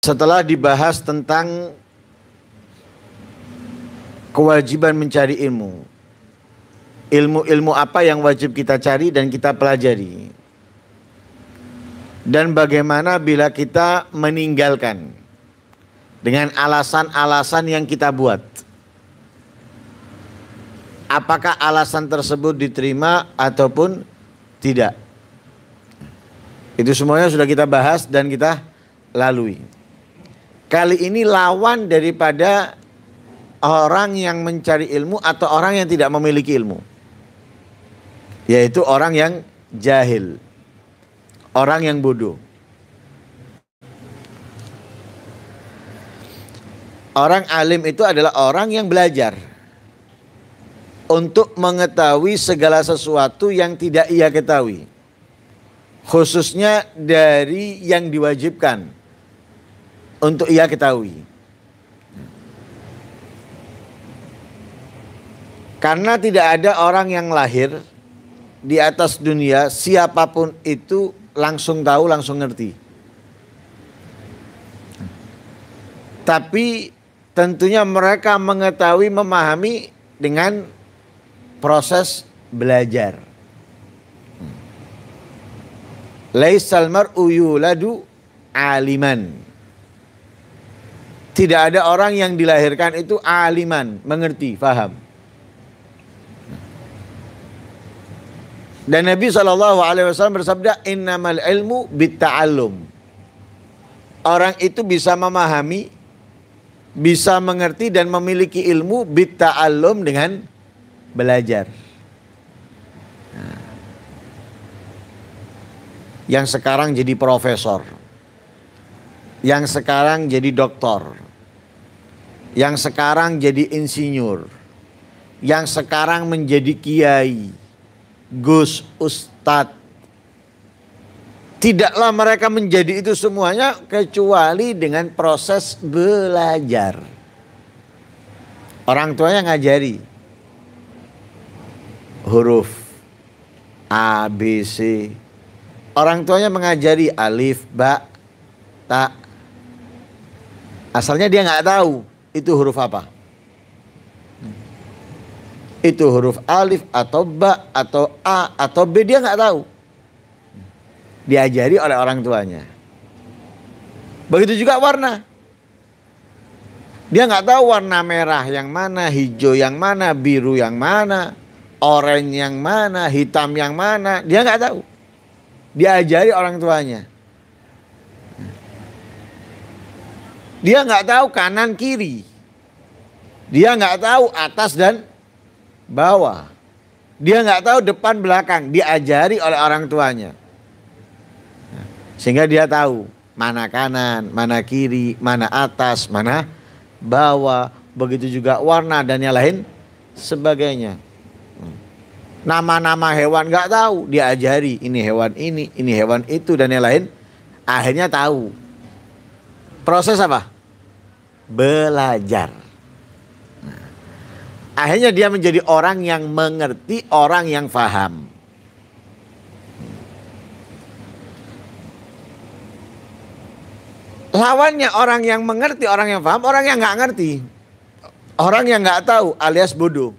Setelah dibahas tentang kewajiban mencari ilmu, ilmu-ilmu apa yang wajib kita cari dan kita pelajari, dan bagaimana bila kita meninggalkan dengan alasan-alasan yang kita buat, apakah alasan tersebut diterima ataupun tidak. Itu semuanya sudah kita bahas dan kita lalui. Kali ini lawan daripada orang yang mencari ilmu atau orang yang tidak memiliki ilmu, yaitu orang yang jahil, orang yang bodoh. Orang alim itu adalah orang yang belajar untuk mengetahui segala sesuatu yang tidak ia ketahui, khususnya dari yang diwajibkan untuk ia ketahui. Karena tidak ada orang yang lahir di atas dunia, siapapun itu langsung tahu, langsung ngerti. Tapi tentunya mereka mengetahui, memahami dengan proses belajar. Laisal mar'u yuladu aliman. Tidak ada orang yang dilahirkan itu aliman, mengerti, faham. Dan Nabi SAW bersabda, innamal ilmu bitta'allum. Orang itu bisa memahami, bisa mengerti dan memiliki ilmu bitta'allum dengan belajar. Yang sekarang jadi profesor, yang sekarang jadi doktor, yang sekarang jadi insinyur, yang sekarang menjadi kiai, gus, ustadz. Tidaklah mereka menjadi itu semuanya kecuali dengan proses belajar. Orang tuanya ngajari huruf A, B, C. Orang tuanya mengajari alif, ba, ta. Asalnya dia nggak tahu itu huruf apa. Itu huruf alif atau ba atau A atau B, dia nggak tahu. Diajari oleh orang tuanya. Begitu juga warna. Dia nggak tahu warna merah yang mana, hijau yang mana, biru yang mana, oranye yang mana, hitam yang mana. Dia nggak tahu. Diajari orang tuanya. Dia nggak tahu kanan kiri. Dia nggak tahu atas dan bawah. Dia nggak tahu depan belakang. Diajari oleh orang tuanya. Sehingga dia tahu mana kanan, mana kiri, mana atas, mana bawah. Begitu juga warna dan yang lain sebagainya. Nama-nama hewan nggak tahu. Diajari ini hewan itu dan yang lain. Akhirnya tahu. Proses apa? Belajar. Akhirnya dia menjadi orang yang mengerti, orang yang faham. Lawannya orang yang mengerti, orang yang faham, orang yang nggak ngerti. Orang yang nggak tahu alias bodoh.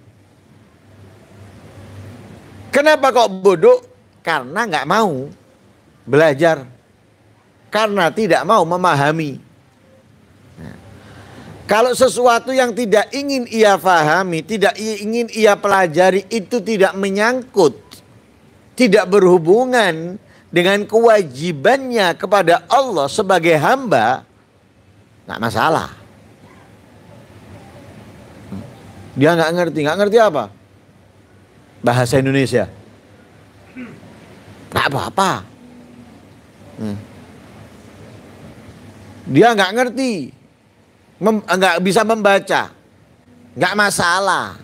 Kenapa kok bodoh? Karena nggak mau belajar. Karena tidak mau memahami. Kalau sesuatu yang tidak ingin ia fahami, tidak ingin ia pelajari, itu tidak menyangkut, tidak berhubungan dengan kewajibannya kepada Allah sebagai hamba, nggak masalah. Dia nggak ngerti apa? Bahasa Indonesia. Nggak apa-apa. Dia nggak ngerti. Nggak bisa membaca, nggak masalah.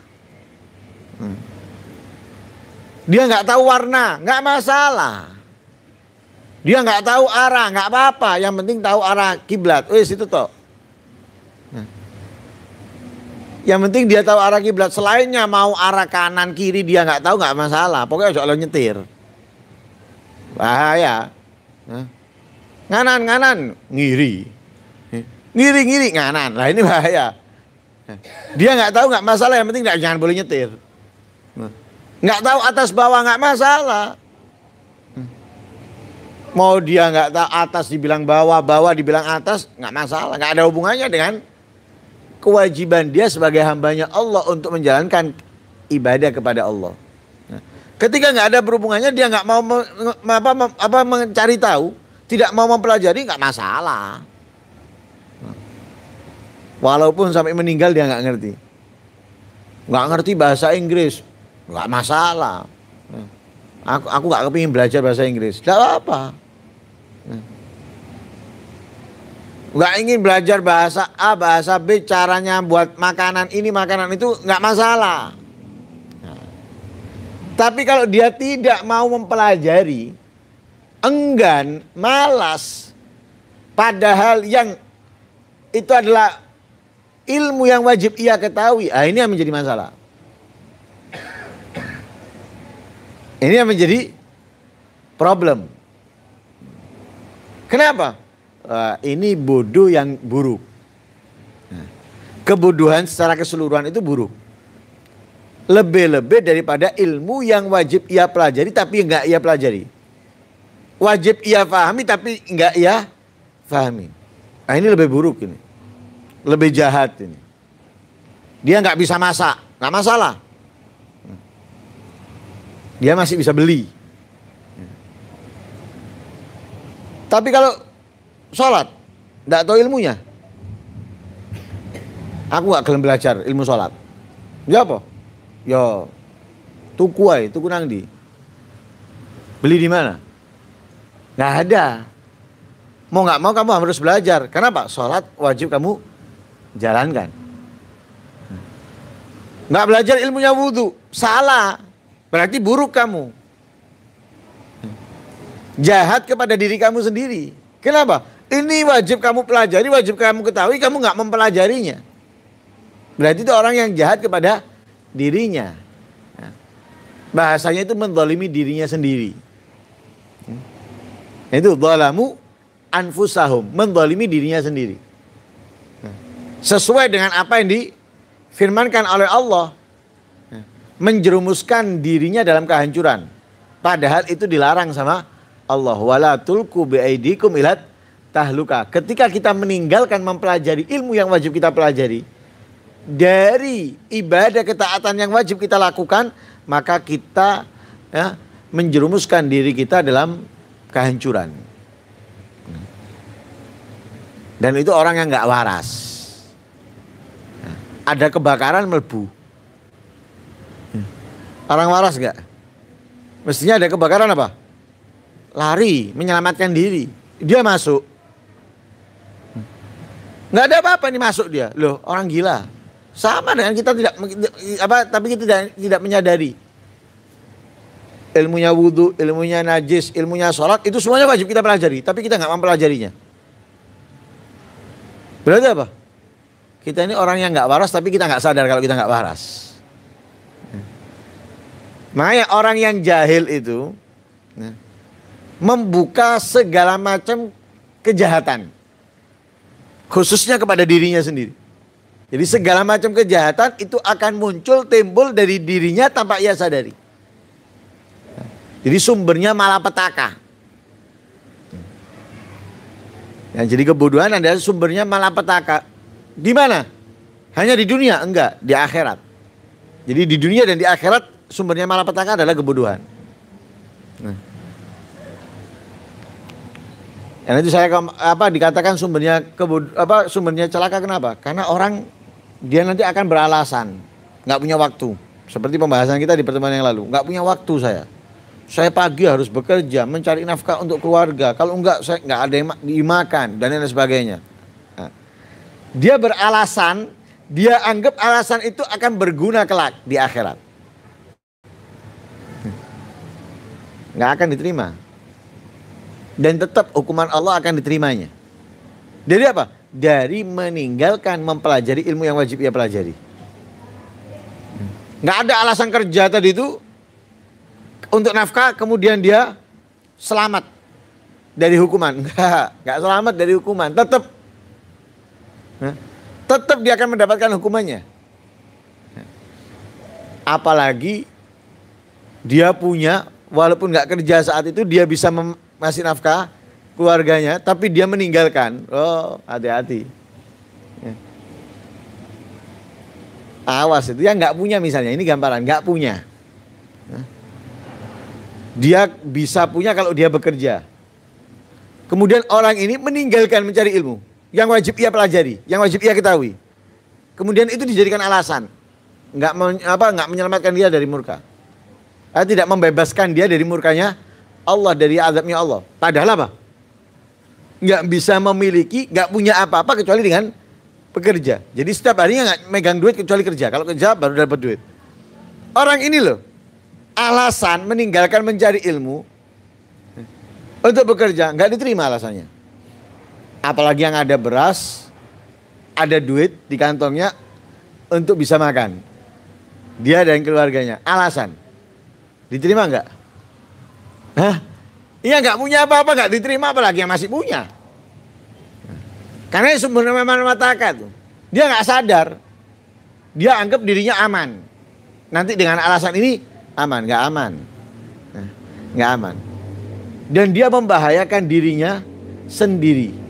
Dia nggak tahu warna, nggak masalah. Dia nggak tahu arah, nggak apa-apa. Yang penting tahu arah kiblat. Wis itu toh. Yang penting dia tahu arah kiblat. Selainnya mau arah kanan kiri dia nggak tahu, nggak masalah. Pokoknya soal nyetir. Bahaya. Nganan ngiri. ngiri-ngiri nganan. Lah ini bahaya. Dia nggak tahu nggak masalah, yang penting jangan boleh nyetir. Nggak tahu atas bawah nggak masalah. Mau dia nggak tahu atas dibilang bawah, bawah dibilang atas, nggak masalah. Nggak ada hubungannya dengan kewajiban dia sebagai hambanya Allah untuk menjalankan ibadah kepada Allah. Ketika nggak ada berhubungannya, dia nggak mau mencari tahu, tidak mau mempelajari, nggak masalah. Walaupun sampai meninggal dia nggak ngerti. Nggak ngerti bahasa Inggris, nggak masalah. Aku nggak kepingin belajar bahasa Inggris, nggak apa-apa. Nggak ingin belajar bahasa A, bahasa B, caranya buat makanan ini, makanan itu, nggak masalah. Tapi kalau dia tidak mau mempelajari, enggan, malas, padahal yang itu adalah ilmu yang wajib ia ketahui, ini yang menjadi masalah. Ini yang menjadi problem. Kenapa? Ini bodoh yang buruk. Kebodohan secara keseluruhan itu buruk. Lebih-lebih daripada ilmu yang wajib ia pelajari tapi enggak ia pelajari. Wajib ia pahami tapi enggak ia pahami. Ini lebih buruk ini. Lebih jahat ini. Dia enggak bisa masak, enggak masalah. Dia masih bisa beli. Tapi kalau sholat, enggak tahu ilmunya. Aku enggak gelem belajar ilmu sholat. Ya apa? Yo, tuku nang di. Beli di mana? Nggak ada. Mau nggak mau kamu harus belajar. Kenapa? Sholat wajib kamu jalankan. Nggak belajar ilmunya wudhu, salah. Berarti buruk kamu. Jahat kepada diri kamu sendiri. Kenapa? Ini wajib kamu pelajari, wajib kamu ketahui, kamu nggak mempelajarinya. Berarti itu orang yang jahat kepada dirinya. Bahasanya itu menzalimi dirinya sendiri. Itu zalamu anfusahum, menzalimi dirinya sendiri. Sesuai dengan apa yang difirmankan oleh Allah, menjerumuskan dirinya dalam kehancuran. Padahal itu dilarang sama Allah. Wala tulqu biaidikum ilat tahluka. Ketika kita meninggalkan mempelajari ilmu yang wajib kita pelajari, dari ibadah ketaatan yang wajib kita lakukan, maka kita menjerumuskan diri kita dalam kehancuran. Dan itu orang yang nggak waras. Ada kebakaran melebu. Orang waras nggak? Mestinya ada kebakaran apa? Lari, menyelamatkan diri. Dia masuk. Nggak ada apa-apa nih masuk dia. Loh, orang gila. Sama dengan kita tapi kita tidak menyadari. Ilmunya wudhu, ilmunya najis, ilmunya sholat, itu semuanya wajib kita pelajari. Tapi kita nggak mempelajarinya. Berarti apa? Kita ini orang yang nggak waras, tapi kita nggak sadar kalau kita nggak waras. Makanya orang yang jahil itu membuka segala macam kejahatan. Khususnya kepada dirinya sendiri. Jadi segala macam kejahatan itu akan muncul, timbul dari dirinya tanpa ia sadari. Jadi sumbernya malapetaka. Jadi kebodohan adalah sumbernya malapetaka. Di mana? Hanya di dunia? Enggak, di akhirat. Jadi di dunia dan di akhirat sumbernya malapetaka adalah kebodohan. Dan itu saya dikatakan sumbernya celaka, kenapa? Karena orang dia nanti akan beralasan nggak punya waktu. Seperti pembahasan kita di pertemuan yang lalu, nggak punya waktu saya pagi harus bekerja mencari nafkah untuk keluarga, kalau enggak saya nggak ada yang dimakan dan lain sebagainya. Dia beralasan, dia anggap alasan itu akan berguna kelak di akhirat. Nggak akan diterima. Dan tetap hukuman Allah akan diterimanya. Dari apa? Dari meninggalkan mempelajari ilmu yang wajib ia pelajari. Nggak ada alasan kerja tadi itu untuk nafkah kemudian dia selamat dari hukuman. Nggak selamat dari hukuman. Tetap Tetap dia akan mendapatkan hukumannya. Apalagi dia punya, walaupun nggak kerja saat itu, dia bisa masih nafkah keluarganya, tapi dia meninggalkan. Oh, hati-hati. Awas itu yang nggak punya misalnya, ini gambaran nggak punya. Dia bisa punya kalau dia bekerja. Kemudian orang ini meninggalkan mencari ilmu yang wajib ia pelajari, yang wajib ia ketahui. Kemudian itu dijadikan alasan, nggak menyelamatkan dia dari murka, tidak membebaskan dia dari murkanya Allah, dari azabnya Allah. Padahal apa? Nggak bisa memiliki, nggak punya apa-apa kecuali dengan bekerja. Jadi setiap harinya nggak megang duit kecuali kerja. Kalau kerja baru dapat duit. Orang ini loh, alasan meninggalkan mencari ilmu untuk bekerja nggak diterima alasannya. Apalagi yang ada beras, ada duit di kantongnya untuk bisa makan. Dia dan keluarganya. Alasan diterima nggak? Hah? Iya nggak punya apa-apa nggak diterima, apalagi yang masih punya. Karena sumber mata-mata dia nggak sadar, dia anggap dirinya aman. Nanti dengan alasan ini aman, nggak aman, nggak aman. Dan dia membahayakan dirinya sendiri.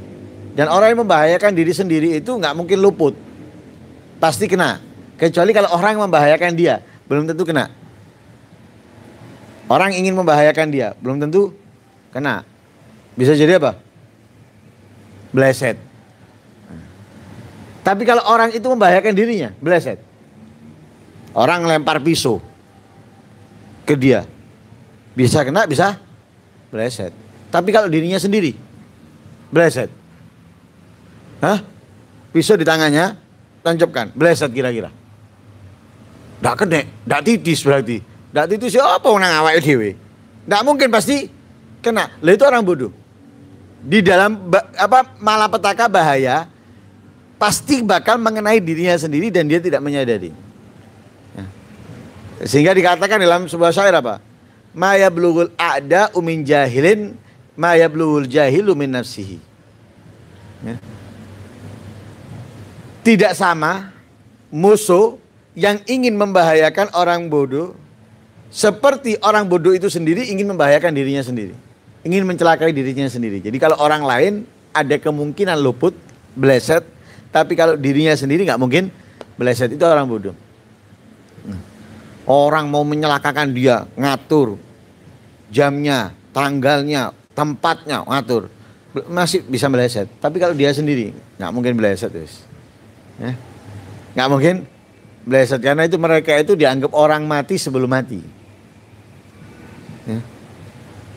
Dan orang yang membahayakan diri sendiri itu nggak mungkin luput, pasti kena. Kecuali kalau orang membahayakan dia, belum tentu kena. Orang ingin membahayakan dia, belum tentu kena. Bisa jadi apa? Bleset. Tapi kalau orang itu membahayakan dirinya, bleset. Orang lempar pisau ke dia, bisa kena, bisa bleset. Tapi kalau dirinya sendiri, bleset. Hah? Pisau di tangannya, tancapkan, bleset kira-kira. Nggak kena, nggak titis berarti. Nggak titis siapa yang awake dhewe? Nggak mungkin, pasti kena. Lah itu orang bodoh. Di dalam malapetaka bahaya, pasti bakal mengenai dirinya sendiri dan dia tidak menyadari. Sehingga dikatakan dalam sebuah syair apa? Ma yablughul a'da min jahilin, ma yablughul jahilu min nafsihi. Tidak sama musuh yang ingin membahayakan orang bodoh seperti orang bodoh itu sendiri ingin membahayakan dirinya sendiri, ingin mencelakai dirinya sendiri. Jadi kalau orang lain ada kemungkinan luput, bleset, tapi kalau dirinya sendiri nggak mungkin bleset, itu orang bodoh. Orang mau menyelakakan dia, ngatur jamnya, tanggalnya, tempatnya, ngatur, masih bisa meleset. Tapi kalau dia sendiri nggak mungkin meleset, nggak mungkin meleset, karena itu mereka itu dianggap orang mati sebelum mati.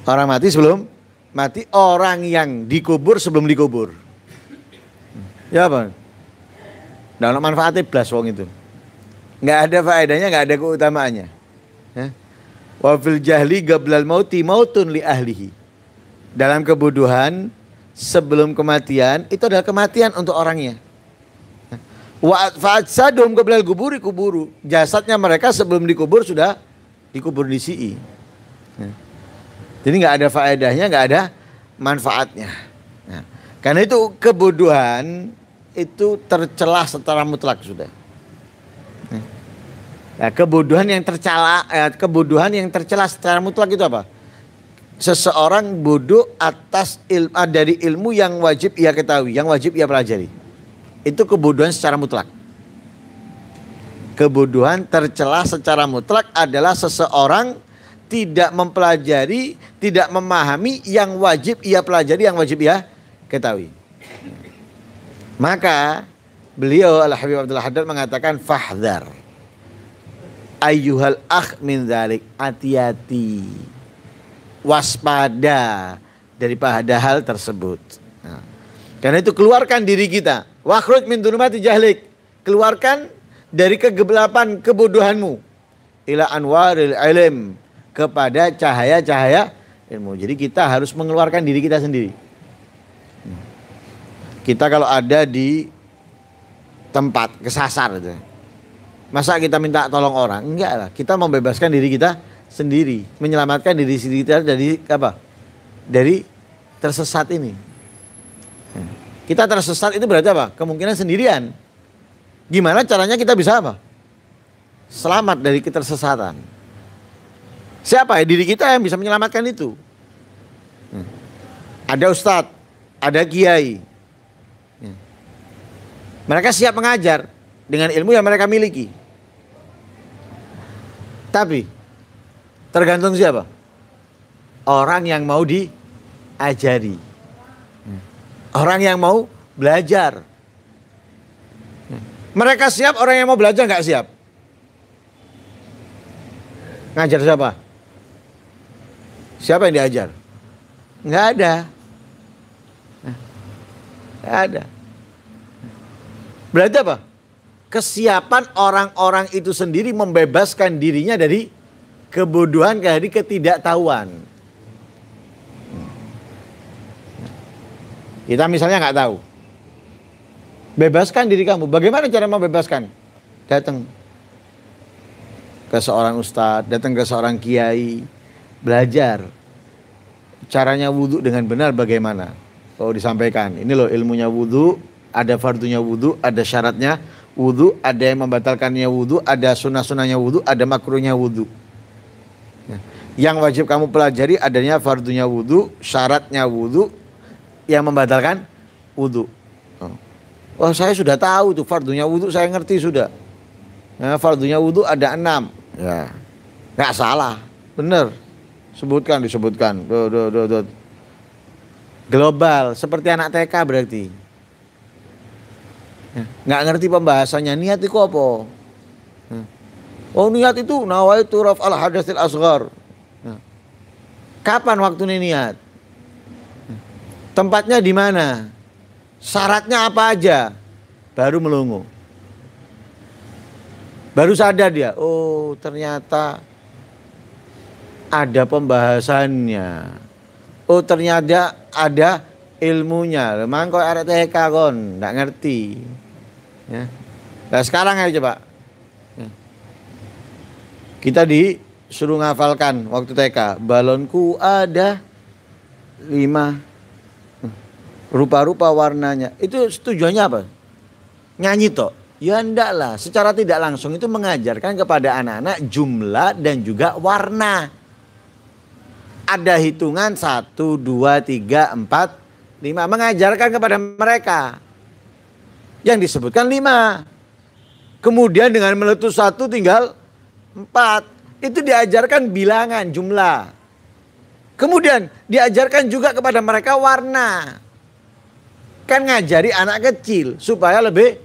Orang mati sebelum mati, orang yang dikubur sebelum dikubur. Ya apa? Nggak ada manfaatnya blas wong itu. Nggak ada faedahnya, nggak ada keutamaannya. Wa fil jahli gablal mauti mautun li ahlihi. Dalam kebodohan sebelum kematian itu adalah kematian untuk orangnya. Wa fa'sadum gablal kuburi kuburu. Jasadnya mereka sebelum dikubur sudah dikubur di si'i. Jadi nggak ada faedahnya, nggak ada manfaatnya. Karena itu kebodohan itu tercelah secara mutlak sudah. Nah, kebodohan yang tercela secara mutlak itu apa? Seseorang bodoh atas dari ilmu yang wajib ia ketahui, yang wajib ia pelajari. Itu kebodohan secara mutlak. Kebodohan tercela secara mutlak adalah seseorang tidak mempelajari, tidak memahami yang wajib ia pelajari, yang wajib ia ketahui. Maka beliau Al-Habib Abdul Haddad mengatakan fahdhar ayyuhal akh min dzalik, hati-hati, waspada daripada hal tersebut. Karena itu keluarkan diri kita, wakhruj min dhulumati jahlik, keluarkan dari kegelapan kebodohanmu, ila anwaril ilm, kepada cahaya-cahaya ilmu. Jadi kita harus mengeluarkan diri kita sendiri. Kita kalau ada di tempat kesasar itu, masa kita minta tolong orang? Enggak lah, kita membebaskan diri kita sendiri, menyelamatkan diri kita dari apa? Dari tersesat ini. Kita tersesat itu berarti apa? Kemungkinan sendirian. Gimana caranya kita bisa apa? Selamat dari ketersesatan. Siapa ya? Diri kita yang bisa menyelamatkan itu. Ada ustadz, ada kiai. Mereka siap mengajar dengan ilmu yang mereka miliki. Tapi tergantung siapa? Orang yang mau diajari. Orang yang mau belajar. Mereka siap, orang yang mau belajar nggak siap. Ngajar siapa? Siapa yang diajar? Nggak ada. Nggak ada. Berarti apa? Kesiapan orang-orang itu sendiri membebaskan dirinya dari kebodohan, dari ketidaktahuan. Kita misalnya nggak tahu. Bebaskan diri kamu. Bagaimana cara membebaskan? Datang ke seorang ustadz, datang ke seorang kiai, belajar. Caranya wudhu dengan benar bagaimana? Oh, disampaikan. Ini loh ilmunya wudhu, ada fardunya wudhu, ada syaratnya wudhu, ada yang membatalkannya wudhu, ada sunnah-sunnahnya wudhu, ada makruhnya wudhu. Yang wajib kamu pelajari adanya fardunya wudhu, syaratnya wudhu, yang membatalkan wudhu. Oh, saya sudah tahu tuh fardunya wudhu, saya ngerti sudah. Nah, fardunya wudhu ada 6. Ya, nggak salah, bener. Disebutkan. Global, seperti anak TK berarti. Nggak ngerti pembahasannya, niat itu apa? Oh, niat itu nawaitu raf'al hadatsil asghar. Kapan waktunya niat? Tempatnya di mana? Syaratnya apa aja? Baru melongo. Baru sadar dia, oh ternyata ada pembahasannya. Oh ternyata ada ilmunya. Memang kok arek TK kon, enggak ngerti. Ya. Nah sekarang aja coba. Kita disuruh ngafalkan waktu TK. Balonku ada 5. Rupa-rupa warnanya. Itu tujuannya apa? Nyanyi toh? Ya enggak lah. Secara tidak langsung itu mengajarkan kepada anak-anak jumlah dan juga warna. Ada hitungan 1, 2, 3, 4, 5. Mengajarkan kepada mereka. Yang disebutkan 5. Kemudian dengan meletus 1 tinggal 4. Itu diajarkan bilangan jumlah. Kemudian diajarkan juga kepada mereka warna. Kan ngajari anak kecil supaya lebih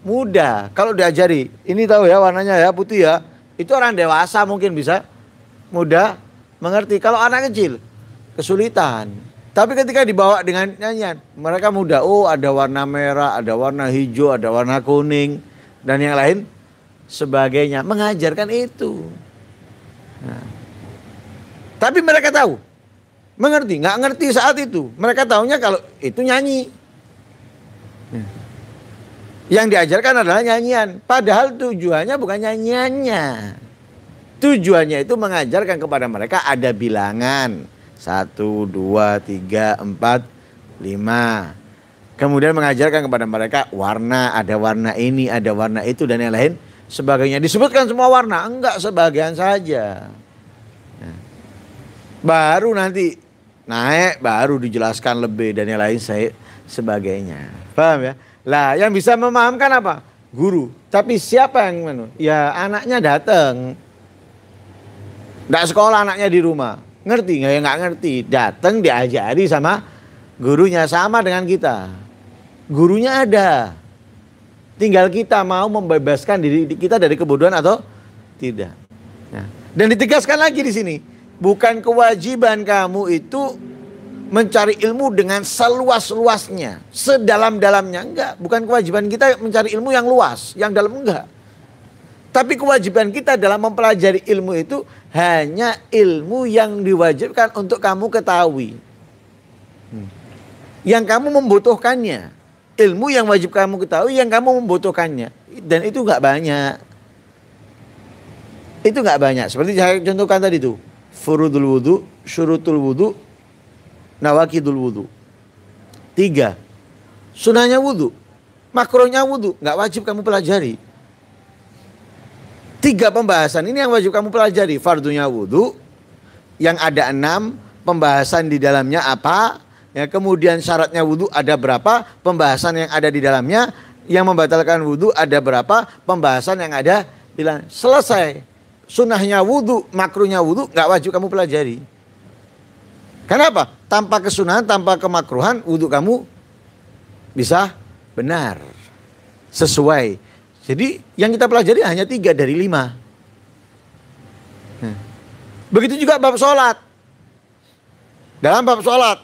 mudah. Kalau diajari, ini tahu ya warnanya ya putih ya. Itu orang dewasa mungkin bisa mudah mengerti. Kalau anak kecil kesulitan. Tapi ketika dibawa dengan nyanyian, mereka mudah. Oh ada warna merah, ada warna hijau, ada warna kuning. Dan yang lain sebagainya. Mengajarkan itu. Nah. Tapi mereka tahu. Mengerti, nggak ngerti saat itu. Mereka tahunya kalau itu nyanyi. Yang diajarkan adalah nyanyian. Padahal tujuannya bukan nyanyiannya. Tujuannya itu mengajarkan kepada mereka ada bilangan. 1, 2, 3, 4, 5. Kemudian mengajarkan kepada mereka warna. Ada warna ini, ada warna itu dan yang lain sebagainya. Disebutkan semua warna? Enggak, sebagian saja. Baru nanti naik, baru dijelaskan lebih dan yang lain sebagainya. Paham ya? Lah yang bisa memahamkan apa? Guru. Tapi siapa yang ya anaknya datang. Nggak sekolah anaknya di rumah. Ngerti nggak? Ya nggak ngerti. Datang diajari sama gurunya, sama dengan kita. Gurunya ada. Tinggal kita mau membebaskan diri kita dari kebodohan atau tidak. Nah, dan ditegaskan lagi di sini. Bukan kewajiban kamu itu mencari ilmu dengan seluas-luasnya, sedalam-dalamnya. Enggak, bukan kewajiban kita mencari ilmu yang luas, yang dalam enggak. Tapi kewajiban kita dalam mempelajari ilmu itu hanya ilmu yang diwajibkan untuk kamu ketahui. Yang kamu membutuhkannya. Ilmu yang wajib kamu ketahui, yang kamu membutuhkannya. Dan itu enggak banyak. Itu enggak banyak. Seperti saya contohkan tadi itu. Furudul wudu, syurutul wudu, nawakidul wudu. 3. Sunahnya wudhu, makruhnya wudhu, nggak wajib kamu pelajari. 3 pembahasan ini yang wajib kamu pelajari. Fardunya wudhu, yang ada 6, pembahasan di dalamnya apa, ya, kemudian syaratnya wudhu ada berapa, pembahasan yang ada di dalamnya, yang membatalkan wudhu ada berapa, pembahasan yang ada di dalam. Selesai. Sunahnya wudhu, makruhnya wudhu, nggak wajib kamu pelajari. Kenapa? Tanpa kesunahan, tanpa kemakruhan, wudhu kamu bisa benar, sesuai. Jadi yang kita pelajari hanya 3 dari 5. Begitu juga bab sholat. Dalam bab sholat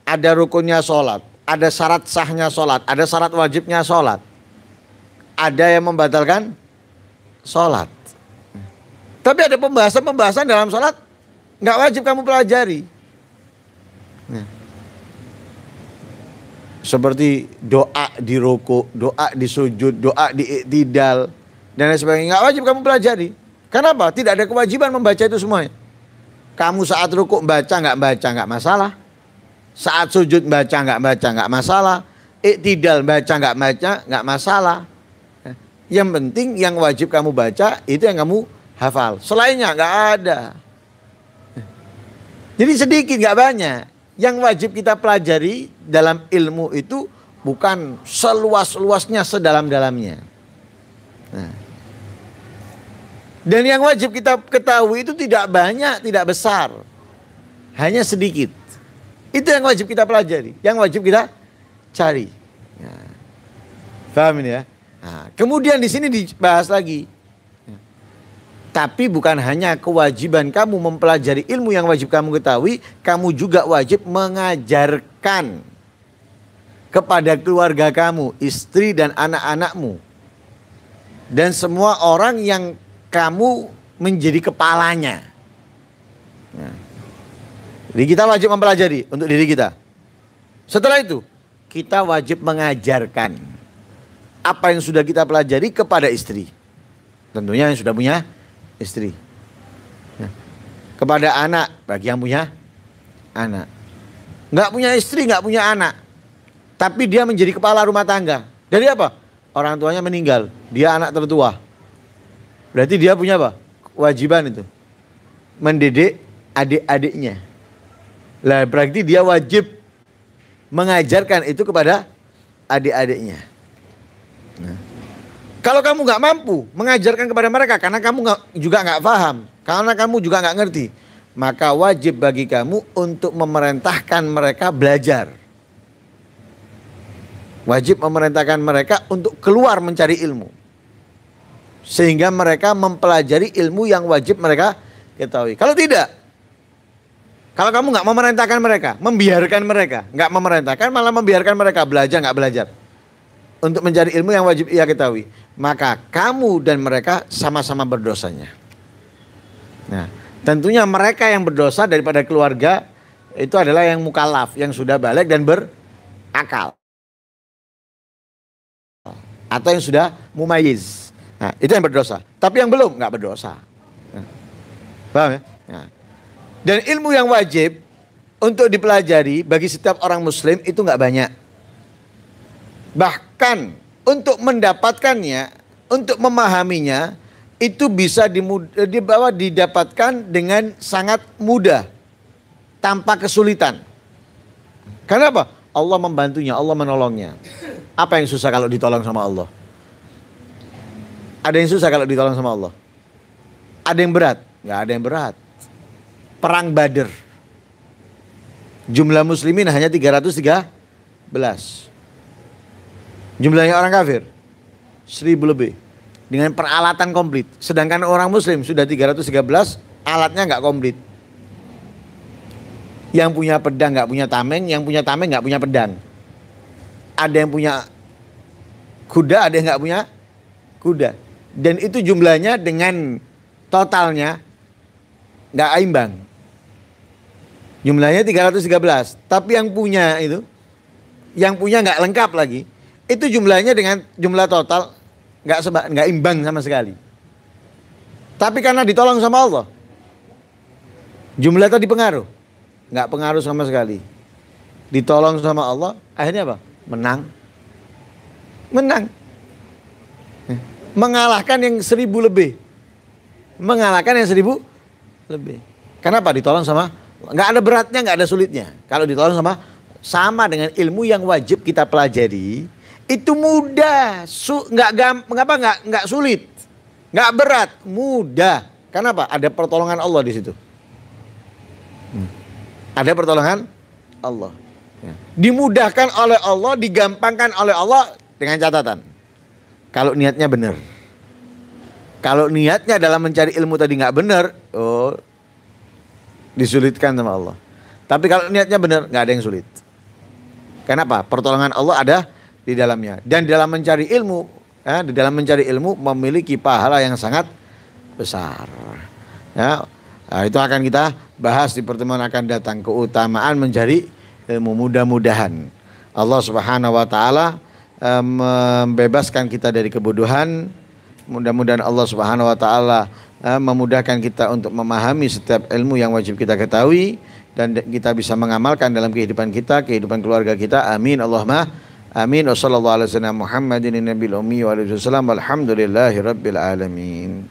ada rukunnya sholat, ada syarat sahnya sholat, ada syarat wajibnya sholat, ada yang membatalkan sholat. Tapi ada pembahasan-pembahasan dalam sholat nggak wajib kamu pelajari. Seperti doa di ruku, doa di sujud, doa di i'tidal, dan lain sebagainya. Nggak wajib kamu pelajari. Kenapa? Tidak ada kewajiban membaca itu semuanya. Kamu saat ruku baca nggak masalah. Saat sujud baca nggak masalah. I'tidal baca nggak masalah. Yang penting yang wajib kamu baca itu yang kamu hafal. Selainnya nggak ada. Jadi sedikit nggak banyak. Yang wajib kita pelajari dalam ilmu itu bukan seluas-luasnya, sedalam-dalamnya. Nah. Dan yang wajib kita ketahui itu tidak banyak, tidak besar. Hanya sedikit. Itu yang wajib kita pelajari. Yang wajib kita cari. Nah. Paham ini ya? Nah, kemudian di sini dibahas lagi. Tapi bukan hanya kewajiban kamu mempelajari ilmu yang wajib kamu ketahui, kamu juga wajib mengajarkan kepada keluarga kamu, istri dan anak-anakmu. Dan semua orang yang kamu menjadi kepalanya. Nah, jadi kita wajib mempelajari untuk diri kita. Setelah itu, kita wajib mengajarkan apa yang sudah kita pelajari kepada istri. Tentunya yang sudah punya istri. Nah, kepada anak, bagi yang punya anak. Nggak punya istri, nggak punya anak. Tapi dia menjadi kepala rumah tangga. Dari apa? Orang tuanya meninggal. Dia anak tertua. Berarti dia punya apa? Kewajiban itu. Mendidik adik-adiknya. Lah berarti dia wajib mengajarkan itu kepada adik-adiknya. Nah. Kalau kamu nggak mampu mengajarkan kepada mereka karena kamu juga nggak paham, karena kamu juga nggak ngerti, maka wajib bagi kamu untuk memerintahkan mereka belajar. Wajib memerintahkan mereka untuk keluar mencari ilmu. Sehingga mereka mempelajari ilmu yang wajib mereka ketahui. Kalau tidak, kalau kamu nggak memerintahkan mereka, membiarkan mereka, nggak memerintahkan malah membiarkan mereka belajar nggak belajar untuk mencari ilmu yang wajib ia ketahui, maka kamu dan mereka sama-sama berdosanya. Nah, tentunya mereka yang berdosa daripada keluarga itu adalah yang mukallaf, yang sudah balik dan berakal, atau yang sudah mumayyiz. Nah, itu yang berdosa. Tapi yang belum nggak berdosa. Nah, paham ya? Nah. Dan ilmu yang wajib untuk dipelajari bagi setiap orang muslim itu nggak banyak. Bahkan untuk mendapatkannya, untuk memahaminya, itu bisa didapatkan dengan sangat mudah, tanpa kesulitan. Karena apa? Allah membantunya, Allah menolongnya. Apa yang susah kalau ditolong sama Allah? Ada yang susah kalau ditolong sama Allah? Ada yang berat? Nggak ada yang berat. Perang Badar, jumlah muslimin hanya 313. Jumlahnya orang kafir 1000 lebih. Dengan peralatan komplit. Sedangkan orang muslim sudah 313, alatnya nggak komplit. Yang punya pedang nggak punya tameng, yang punya tameng nggak punya pedang. Ada yang punya kuda, ada yang nggak punya kuda. Dan itu jumlahnya dengan totalnya nggak imbang. Jumlahnya 313. Tapi yang punya itu, yang punya nggak lengkap lagi. Itu jumlahnya dengan jumlah total nggak imbang sama sekali. Tapi karena ditolong sama Allah, jumlah tadi pengaruh, nggak pengaruh sama sekali. Ditolong sama Allah, akhirnya apa? Menang menang. Mengalahkan yang 1000 lebih. Mengalahkan yang 1000 lebih. Kenapa? Ditolong sama, nggak ada beratnya, nggak ada sulitnya. Kalau ditolong sama dengan ilmu yang wajib kita pelajari, itu mudah, nggak sulit, nggak berat, mudah. Kenapa? Ada pertolongan Allah di situ. Ada pertolongan Allah. Dimudahkan oleh Allah, digampangkan oleh Allah dengan catatan. Kalau niatnya benar. Kalau niatnya dalam mencari ilmu tadi nggak benar, oh disulitkan sama Allah. Tapi kalau niatnya benar, nggak ada yang sulit. Kenapa? Pertolongan Allah ada di dalamnya. Dan di dalam mencari ilmu, memiliki pahala yang sangat besar. Ya, nah, itu akan kita bahas di pertemuan akan datang, keutamaan mencari ilmu. Mudah-mudahan Allah Subhanahu wa taala membebaskan kita dari kebodohan. Mudah-mudahan Allah Subhanahu wa taala memudahkan kita untuk memahami setiap ilmu yang wajib kita ketahui dan kita bisa mengamalkan dalam kehidupan kita, kehidupan keluarga kita. Amin Allahumma amin. Wassallallahu ala sayyidina Muhammadin nabiyil ummi wa alihi wasallam. Walhamdulillahirabbil alamin.